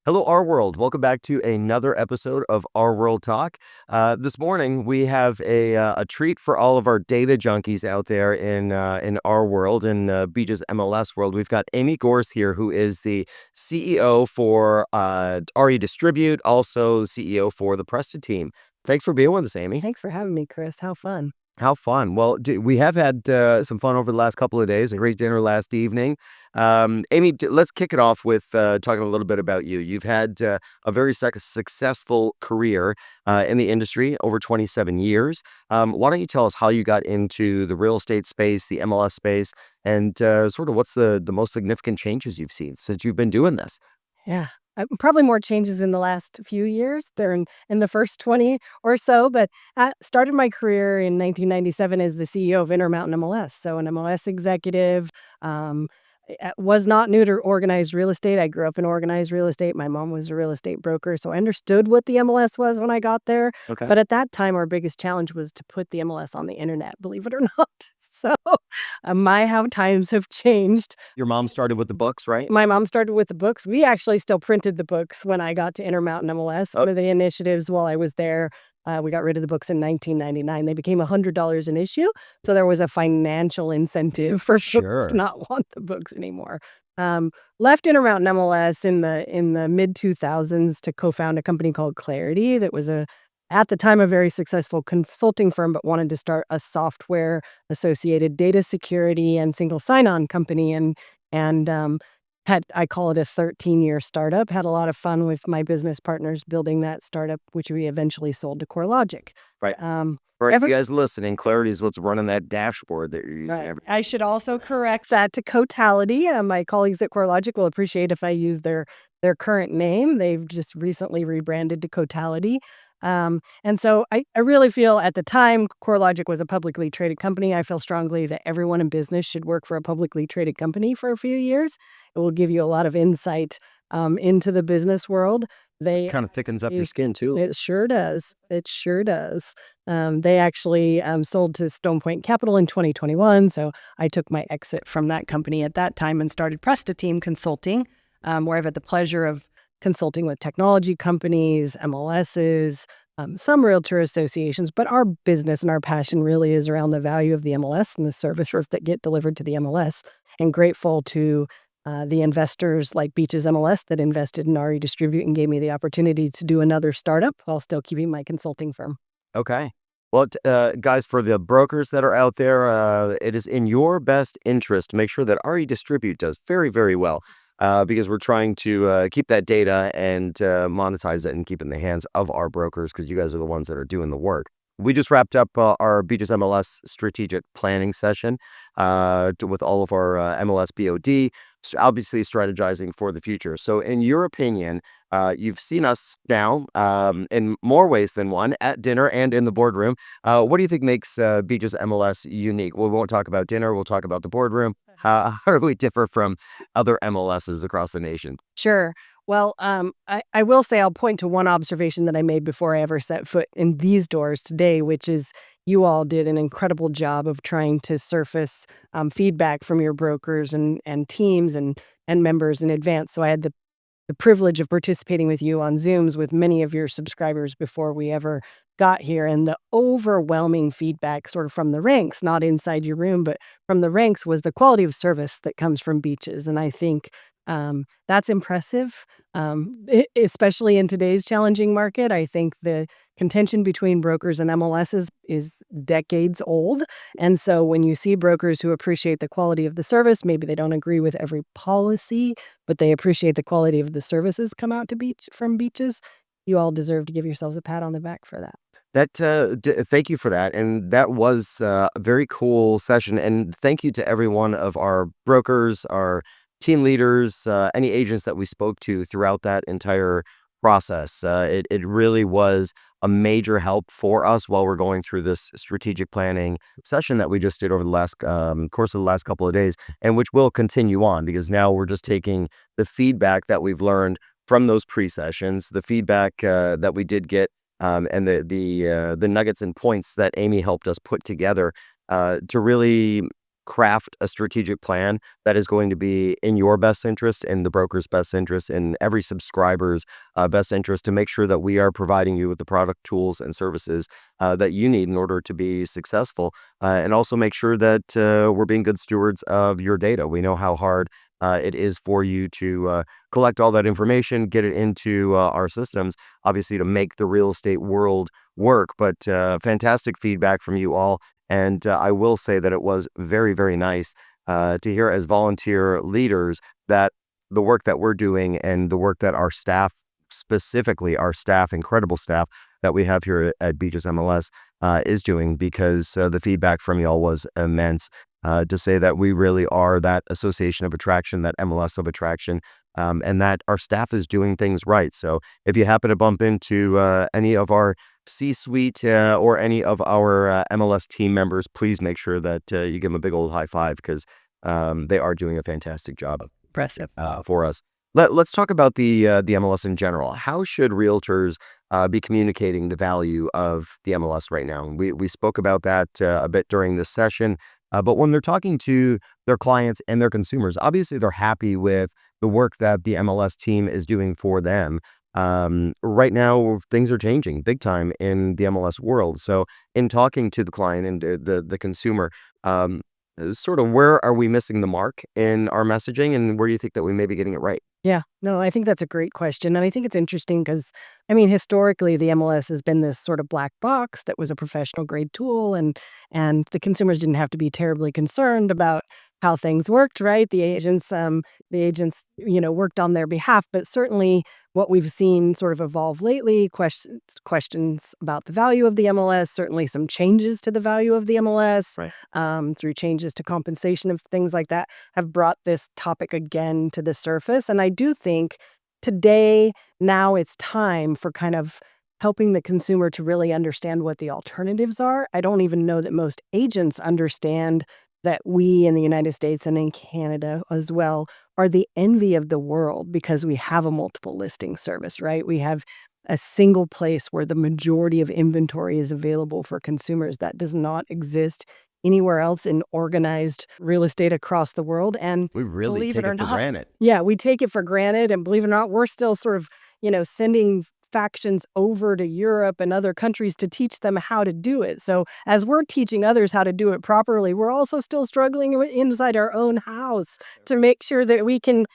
Hello, RWorld. Welcome back to another episode of RWorldTalk. This morning, we have a treat for all of our data junkies out there in our world, in Beach's MLS world. We've got Amy Gorce here, who is the CEO for REdistribute, also the CEO for the PRESTA team. Thanks for being with us, Amy. Thanks for having me, Chris. How fun. How fun. Well, we have had some fun over the last couple of days. A great dinner last evening. Amy, let's kick it off with talking a little bit about you. You've had a very successful career in the industry, over 27 years. Why don't you tell us how you got into the real estate space, the MLS space, and sort of what's the most significant changes you've seen since you've been doing this? Yeah. Probably more changes in the last few years. They're in the first 20 or so, but I started my career in 1997 as the CEO of Intermountain MLS. So an MLS executive, was not new to organized real estate. I grew up in organized real estate. My mom was a real estate broker, so I understood what the MLS was when I got there. Okay. But at that time, our biggest challenge was to put the MLS on the internet, believe it or not. So how times have changed. Your mom started with the books, right? My mom started with the books. We actually still printed the books when I got to Intermountain MLS. One of the initiatives while I was there, we got rid of the books in 1999. They became $100 an issue, so there was a financial incentive for folks to not want the books anymore. Left Intermountain MLS in the mid 2000s to co-found a company called Clarity that was at the time a very successful consulting firm, but wanted to start a software associated data security and single sign-on company, and I call it a 13-year startup. Had a lot of fun with my business partners building that startup, which we eventually sold to CoreLogic. Right. For you guys listening, Clarity is what's running that dashboard that you're using. Right. I should also correct that to Cotality. My colleagues at CoreLogic will appreciate if I use their current name. They've just recently rebranded to Cotality. And so I really feel at the time CoreLogic was a publicly traded company. I feel strongly that everyone in business should work for a publicly traded company for a few years. It will give you a lot of insight into the business world. Kind of thickens up your skin too. It sure does. It sure does. They actually sold to Stone Point Capital in 2021. So I took my exit from that company at that time and started PRESTA Team Consulting, where I've had the pleasure of consulting with technology companies, MLSs, some realtor associations, but our business and our passion really is around the value of the MLS and the services that get delivered to the MLS. And grateful to the investors like Beach's MLS that invested in REdistribute and gave me the opportunity to do another startup while still keeping my consulting firm. Okay. Well, guys, for the brokers that are out there, it is in your best interest to make sure that REdistribute does very, very well. Because we're trying to keep that data and monetize it and keep it in the hands of our brokers, because you guys are the ones that are doing the work. We just wrapped up our Beach's MLS strategic planning session with all of our MLS BOD, obviously strategizing for the future. So in your opinion, you've seen us now in more ways than one, at dinner and in the boardroom. What do you think makes Beach's MLS unique? We won't talk about dinner. We'll talk about the boardroom. How do we differ from other MLSs across the nation? Sure. Well, I will say I'll point to one observation that I made before I ever set foot in these doors today, which is you all did an incredible job of trying to surface feedback from your brokers and teams and members in advance. So I had the privilege of participating with you on Zooms with many of your subscribers before we ever got here. And the overwhelming feedback sort of from the ranks, not inside your room, but from the ranks, was the quality of service that comes from Beaches. And I think that's impressive, especially in today's challenging market. I think the contention between brokers and MLSs is decades old. And so when you see brokers who appreciate the quality of the service, maybe they don't agree with every policy, but they appreciate the quality of the services come out to from Beaches, you all deserve to give yourselves a pat on the back for that. Thank you for that. And that was a very cool session. And thank you to every one of our brokers, our team leaders, any agents that we spoke to throughout that entire process. It really was a major help for us while we're going through this strategic planning session that we just did over the last course of the last couple of days, and which will continue on, because now we're just taking the feedback that we've learned from those pre-sessions, the feedback that we did get, and the nuggets and points that Amy helped us put together to really craft a strategic plan that is going to be in your best interest, in the broker's best interest, in every subscriber's best interest, to make sure that we are providing you with the product, tools, and services that you need in order to be successful, and also make sure that we're being good stewards of your data. We know how hard it is for you to collect all that information, get it into our systems, obviously to make the real estate world work. But fantastic feedback from you all. And I will say that it was very, very nice to hear as volunteer leaders that the work that we're doing and the work that our staff, specifically our staff, incredible staff that we have here at Beaches MLS, is doing, because the feedback from y'all was immense. To say that we really are that association of attraction, that MLS of attraction, and that our staff is doing things right. So if you happen to bump into any of our C-suite or any of our MLS team members, please make sure that you give them a big old high five, because they are doing a fantastic job Impressive. for us. Let's talk about the MLS in general. How should realtors be communicating the value of the MLS right now? We spoke about that a bit during this session, but when they're talking to their clients and their consumers, obviously they're happy with the work that the MLS team is doing for them. Right now, things are changing big time in the MLS world. So, in talking to the client and the consumer, sort of where are we missing the mark in our messaging, and where do you think that we may be getting it right? Yeah, no, I think that's a great question. And I think it's interesting because, I mean, historically, the MLS has been this sort of black box that was a professional grade tool, and the consumers didn't have to be terribly concerned about how things worked, right? The agents, worked on their behalf. But certainly, what we've seen sort of evolve lately, questions about the value of the MLS, certainly some changes to the value of the MLS, Right. through changes to compensation and things like that, have brought this topic again to the surface. And I do think today, now it's time for kind of helping the consumer to really understand what the alternatives are. I don't even know that most agents understand that we in the United States and in Canada as well are the envy of the world because we have a multiple listing service, right? We have a single place where the majority of inventory is available for consumers. That does not exist anywhere else in organized real estate across the world. And We really believe it take or it for not, granted. yeah, we take it for granted. And believe it or not, we're still sort of, sending factions over to Europe and other countries to teach them how to do it. So as we're teaching others how to do it properly, we're also still struggling inside our own house to make sure that we can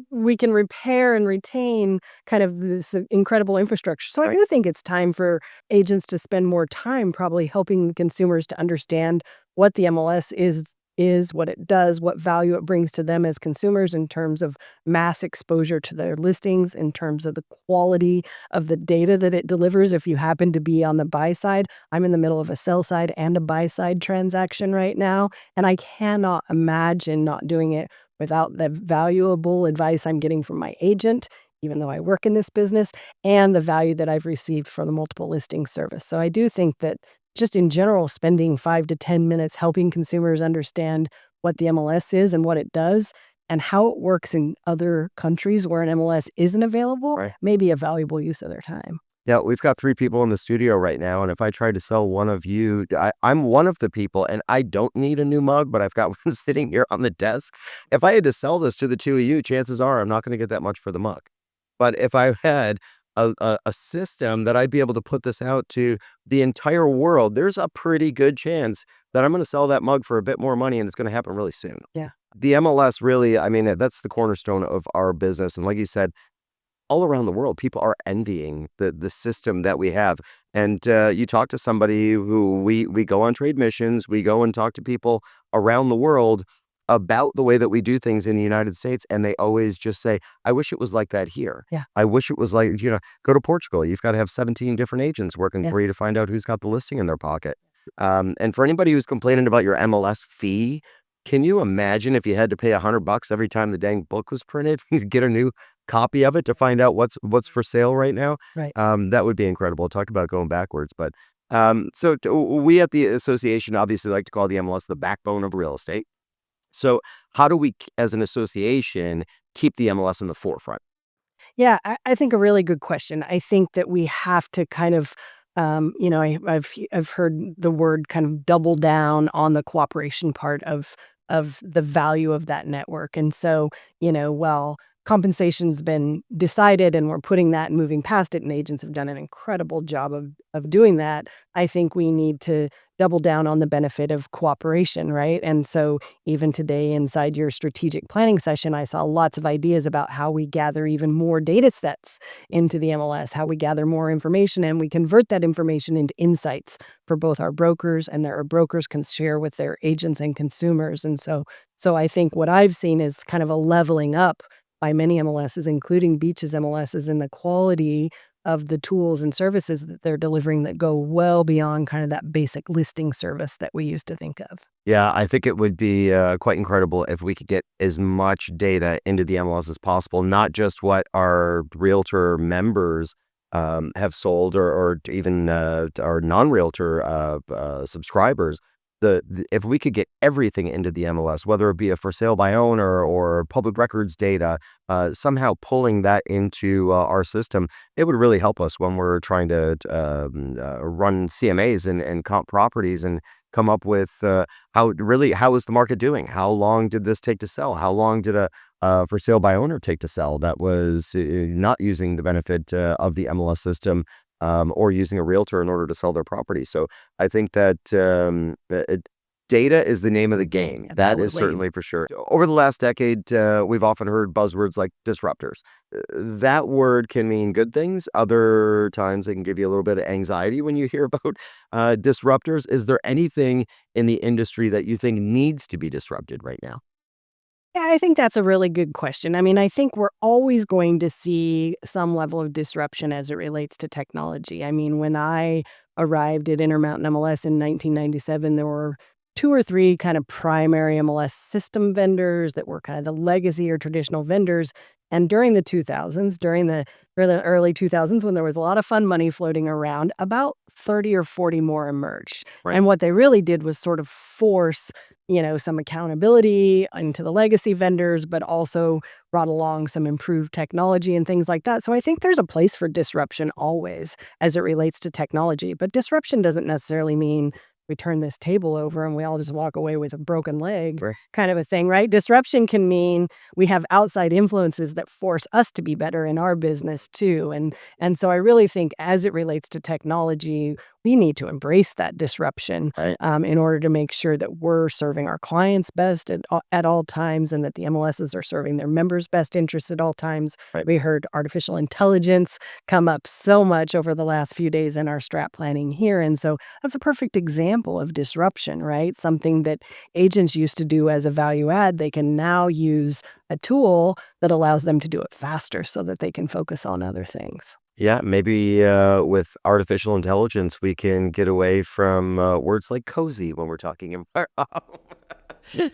repair and retain kind of this incredible infrastructure. So I Right. do think it's time for agents to spend more time probably helping consumers to understand what the MLS is, what it does, what value it brings to them as consumers in terms of mass exposure to their listings, in terms of the quality of the data that it delivers. If you happen to be on the buy side, I'm in the middle of a sell side and a buy side transaction right now, and I cannot imagine not doing it without the valuable advice I'm getting from my agent, even though I work in this business, and the value that I've received from the multiple listing service. So I do think that just in general, spending 5 to 10 minutes helping consumers understand what the MLS is and what it does and how it works in other countries where an MLS isn't available Right. may be a valuable use of their time. Yeah, we've got 3 people in the studio right now, and if I tried to sell one of you, I'm one of the people, and I don't need a new mug, but I've got one sitting here on the desk. If I had to sell this to the 2 of you, chances are I'm not gonna get that much for the mug. But if I had a system that I'd be able to put this out to the entire world, there's a pretty good chance that I'm gonna sell that mug for a bit more money, and it's gonna happen really soon. Yeah. The MLS really, I mean, that's the cornerstone of our business, and like you said, all around the world, people are envying the system that we have. And you talk to somebody who we go on trade missions, we go and talk to people around the world about the way that we do things in the United States, and they always just say, "I wish it was like that here. Yeah. I wish it was like, go to Portugal. You've got to have 17 different agents working for you to Yes. find out who's got the listing in their pocket." And for anybody who's complaining about your MLS fee, can you imagine if you had to pay $100 every time the dang book was printed? You get a new copy of it to find out what's for sale right now. Right. That would be incredible. Talk about going backwards. But we at the association obviously like to call the MLS the backbone of real estate. So how do we, as an association, keep the MLS in the forefront? Yeah, I think a really good question. I think that we have to kind of, I've heard the word kind of double down on the cooperation part of of the value of that network. And so, while compensation's been decided and we're putting that and moving past it, and agents have done an incredible job of doing that, I think we need to double down on the benefit of cooperation, right? And so even today inside your strategic planning session, I saw lots of ideas about how we gather even more data sets into the MLS, how we gather more information and we convert that information into insights for both our brokers, and that our brokers can share with their agents and consumers. And so I think what I've seen is kind of a leveling up by many MLSs, including Beach's MLSs, in the quality of the tools and services that they're delivering that go well beyond kind of that basic listing service that we used to think of. Yeah, I think it would be quite incredible if we could get as much data into the MLS as possible, not just what our realtor members have sold, or even our non-realtor subscribers. If we could get everything into the MLS, whether it be a for sale by owner or public records data, somehow pulling that into our system, it would really help us when we're trying to run CMAs and comp properties and come up with how is the market doing? How long did this take to sell? How long did a for sale by owner take to sell that was not using the benefit of the MLS system, or using a realtor in order to sell their property? So I think that data is the name of the game. That is Absolutely. certainly for sure. Over the last decade, we've often heard buzzwords like disruptors. That word can mean good things. Other times it can give you a little bit of anxiety when you hear about disruptors. Is there anything in the industry that you think needs to be disrupted right now? Yeah, I think that's a really good question. I mean, I think we're always going to see some level of disruption as it relates to technology. I mean, when I arrived at Intermountain MLS in 1997, there were two or three kind of primary MLS system vendors that were kind of the legacy or traditional vendors. And during the 2000s, or the early 2000s, when there was a lot of fun money floating around, about 30 or 40 more emerged. Right. And what they really did was sort of force some accountability into the legacy vendors, but also brought along some improved technology and things like that. So I think there's a place for disruption always as it relates to technology. But disruption doesn't necessarily mean we turn this table over and we all just walk away with a broken leg Right. kind of a thing, right? Disruption can mean we have outside influences that force us to be better in our business too. And so I really think as it relates to technology, we need to embrace that disruption Right. in order to make sure that we're serving our clients best at all times, and that the MLSs are serving their members' best interests at all times. Right. We heard artificial intelligence come up so much over the last few days in our strat planning here. And so that's a perfect example of disruption, right? Something that agents used to do as a value add, they can now use a tool that allows them to do it faster so that they can focus on other things. Yeah, maybe with artificial intelligence, we can get away from words like cozy when we're talking about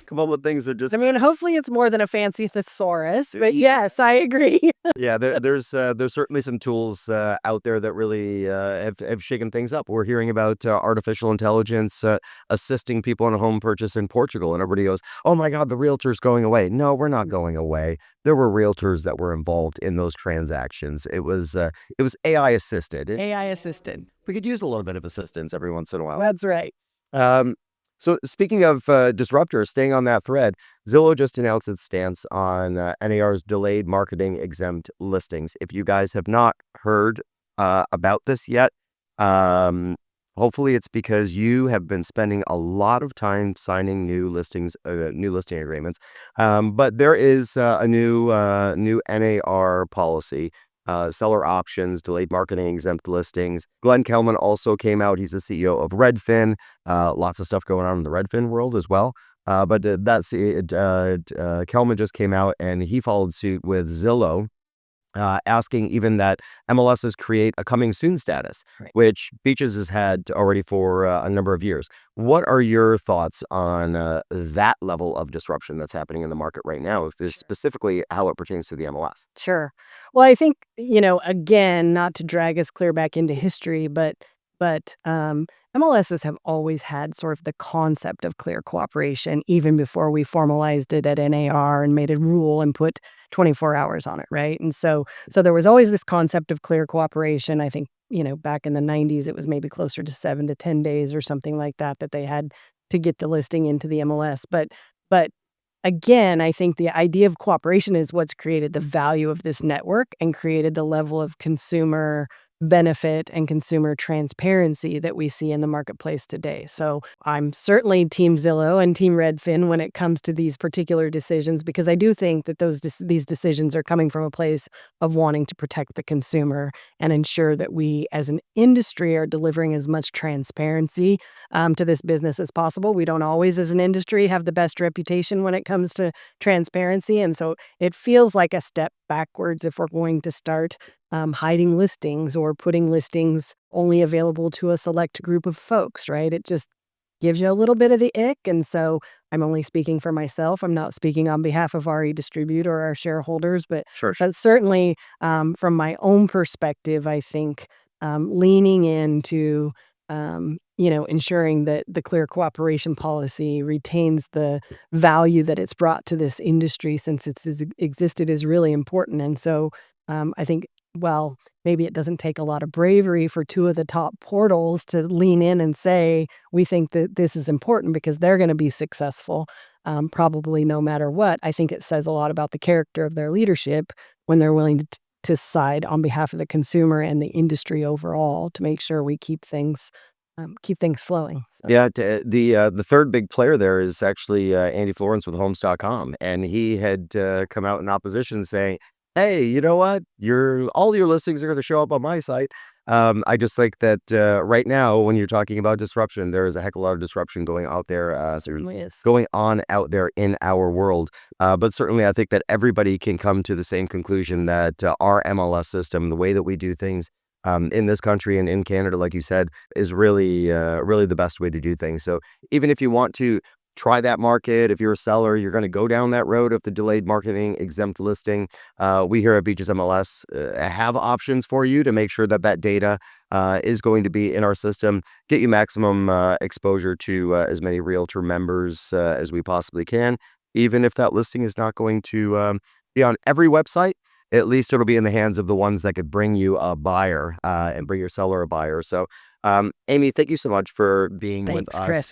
come up with things that just I mean, hopefully it's more than a fancy thesaurus, but yes, I agree. yeah. There's certainly some tools out there that really have shaken things up. We're hearing about artificial intelligence assisting people in a home purchase in Portugal, and everybody goes, "Oh my God, the realtor's going away." No, we're not going away. There were realtors that were involved in those transactions. It was AI assisted. AI assisted. We could use a little bit of assistance every once in a while. That's right. Um, so speaking of disruptors, staying on that thread, Zillow just announced its stance on NAR's delayed marketing exempt listings. If you guys have not heard about this yet, um, hopefully it's because you have been spending a lot of time signing new listing agreements. But there is new NAR policy. Seller options, delayed marketing, exempt listings. Glenn Kelman also came out. He's the CEO of Redfin. Lots of stuff going on in the Redfin world as well. Kelman just came out and he followed suit with Zillow, asking even that MLSs create a coming soon status, Right. which Beaches has had already for a number of years. What are your thoughts on that level of disruption that's happening in the market right now, specifically how it pertains to the MLS? Sure. Well, I think, again, not to drag us clear back into history, but MLSs have always had sort of the concept of clear cooperation, even before we formalized it at NAR and made a rule and put 24 hours on it, right? And so there was always this concept of clear cooperation. I think, back in the 90s, it was maybe closer to 7 to 10 days or something like that that they had to get the listing into the MLS. But again, I think the idea of cooperation is what's created the value of this network and created the level of consumer benefit and consumer transparency that we see in the marketplace today. So I'm certainly Team Zillow and Team Redfin when it comes to these particular decisions, because I do think that these decisions are coming from a place of wanting to protect the consumer and ensure that we as an industry are delivering as much transparency to this business as possible. We don't always, as an industry, have the best reputation when it comes to transparency. And so it feels like a step backwards if we're going to start hiding listings or putting listings only available to a select group of folks, right? It just gives you a little bit of the ick. And so I'm only speaking for myself. I'm not speaking on behalf of REdistribute or our shareholders, Sure. but certainly from my own perspective, I think leaning into ensuring that the clear cooperation policy retains the value that it's brought to this industry since it's existed is really important. And so I think, well, maybe it doesn't take a lot of bravery for two of the top portals to lean in and say, we think that this is important because they're going to be successful, probably no matter what. I think it says a lot about the character of their leadership when they're willing to side on behalf of the consumer and the industry overall to make sure we keep things flowing. So. Yeah, the third big player there is actually Andy Florence with Homes.com, and he had come out in opposition saying, "Hey, you know what? All your listings are going to show up on my site." I just think that right now, when you're talking about disruption, there is a heck of a lot of disruption going out there. Certainly is. Going on out there in our world. But certainly, I think that everybody can come to the same conclusion that our MLS system, the way that we do things in this country and in Canada, like you said, is really, really the best way to do things. So even if you want to try that market, if you're a seller, you're going to go down that road of the delayed marketing exempt listing. We here at Beaches MLS have options for you to make sure that that data is going to be in our system, get you maximum exposure to as many realtor members as we possibly can. Even if that listing is not going to be on every website, at least it'll be in the hands of the ones that could bring you a buyer and bring your seller a buyer. So, Amy, thank you so much for being with Thanks, us Chris.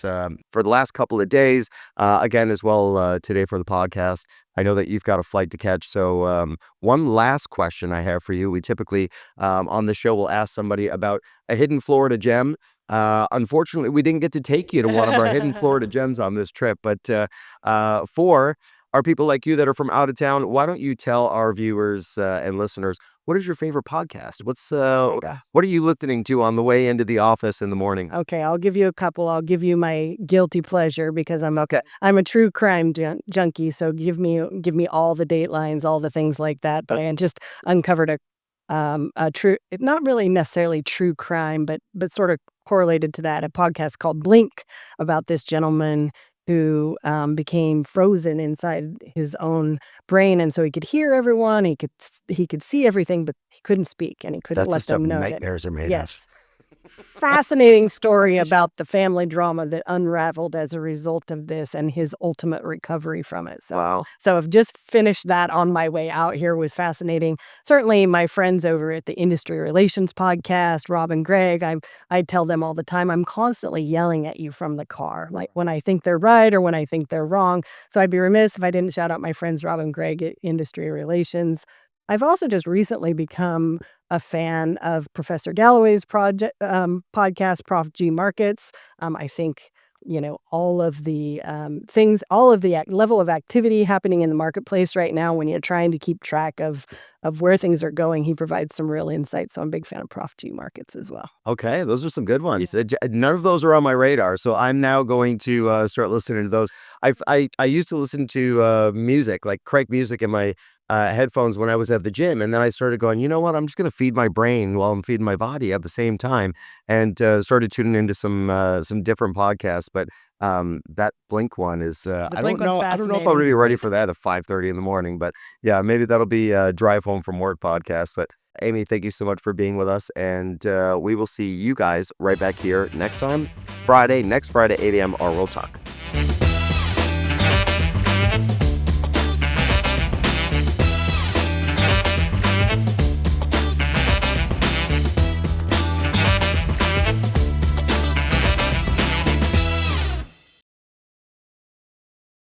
for the last couple of days. Again, as well today for the podcast. I know that you've got a flight to catch. So, one last question I have for you. We typically on the show will ask somebody about a hidden Florida gem. Unfortunately, we didn't get to take you to one of our hidden Florida gems on this trip, but for our people like you that are from out of town, why don't you tell our viewers and listeners, what is your favorite podcast? What are you listening to on the way into the office in the morning? Okay, I'll give you a couple. I'll give you my guilty pleasure because Okay. I'm a true crime junkie. So give me all the datelines, all the things like that. But I just uncovered a true, not really necessarily true crime, but sort of correlated to that, a podcast called Blink about this gentleman who became frozen inside his own brain, and so he could hear everyone, he could see everything, but he couldn't speak, and he couldn't That's the let stuff them know that. nightmares are made of. Yes. Fascinating story about the family drama that unraveled as a result of this and his ultimate recovery from it. Wow. So I've just finished that on my way out here. Was fascinating. Certainly my friends over at the Industry Relations podcast, Rob and Greg, I tell them all the time, I'm constantly yelling at you from the car, like when I think they're right or when I think they're wrong. So I'd be remiss if I didn't shout out my friends Rob and Greg at Industry Relations. I've also just recently become a fan of Professor Galloway's podcast, Prof G Markets. I think, all of the things, all of the level of activity happening in the marketplace right now, when you're trying to keep track of where things are going, he provides some real insight. So I'm a big fan of Prof G Markets as well. Okay, those are some good ones. None of those are on my radar, so I'm now going to start listening to those. I used to listen to music, like crank music in my headphones when I was at the gym, and then I started going, you know what? I'm just going to feed my brain while I'm feeding my body at the same time, and started tuning into some different podcasts. But that Blink one is I Blink don't know. one's I don't know if I'm fascinating. really ready for that at 5:30 in the morning, but yeah, maybe that'll be a drive home from work podcast. But Amy, thank you so much for being with us, and we will see you guys right back here next time, next Friday, 8 a.m. RWorld Talk.